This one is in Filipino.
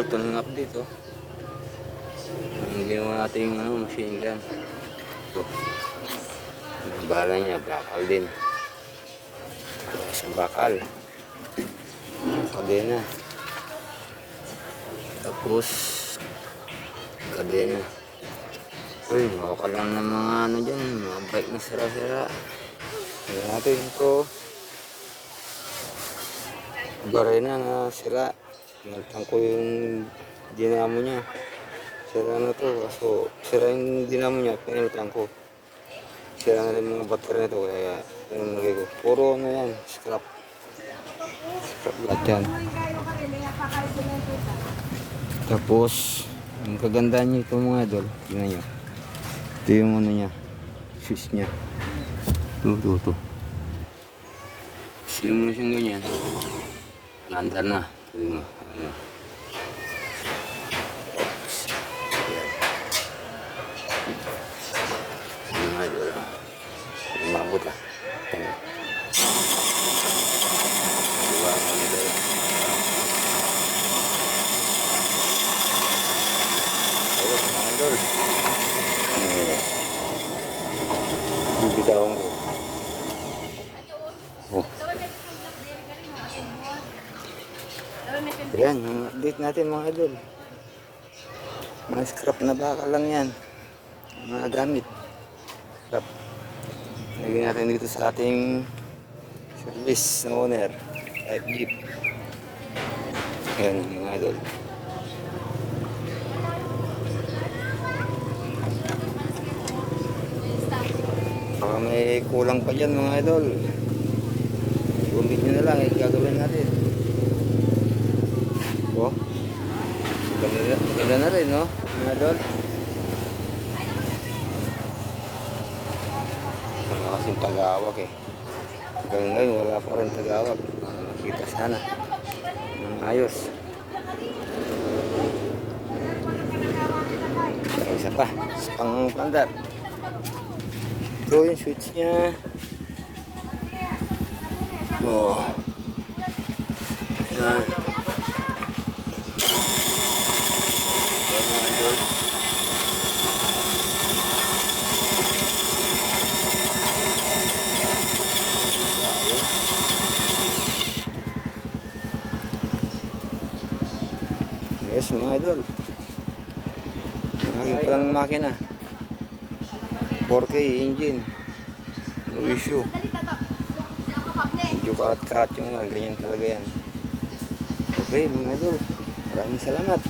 idol, ito ng update oh. Ang ginawa natin yung machine gun. Ito. Ang bala niya, bakal din. Isang bakal. Kadena. Tapos kadena. Uy, maka lang ng mga ano dyan, mga bike na sira-sira. Tignan natin ito. Barena na sira. Naltang ko yung dinamo niya. Sira na to. Kaso sira yung dinamo niya, pinaltang ko. Sira na rin mga battery nito. Kaya yung nagay ko. Puro ano yan, scrap. Scrap lahat yan. Tapos, ang kagandaan niya ito mga idol. Tingnan nyo. Ito yung ano niya. Switch niya. Ito. Sino mo na siyang ganyan. Nandar na. Tingnan mo. Ayan. Ayan mga idol. Umabot ah. Ayan. Diba mga idol. Ayun mga idol. Bibitawan ko. Oh. Ayan, yung update natin mga idol. Mga scrap na bakal lang yan. Mga gamit. Scrap. Lagyan natin dito sa ating service na owner. Type Jeep. Ayan mga idol. Baka may kulang pa dyan mga idol. Gumit nyo na lang, gagawin natin. Oh, ganda na rin, no? Mga idol. Wala kasing tagawag eh. Hanggang ngayon, wala pa rin tagawag. Makita sana. Ng ayos. Isa pa. Isa pang pandar. Ito yung switch niya. Oh. Yan. Yes mga idol. Lagi pa lang makina. 4K engine. No issue. Medyo kaat-kaat yung ganyan talaga yan. Okay mga idol. Maraming salamat.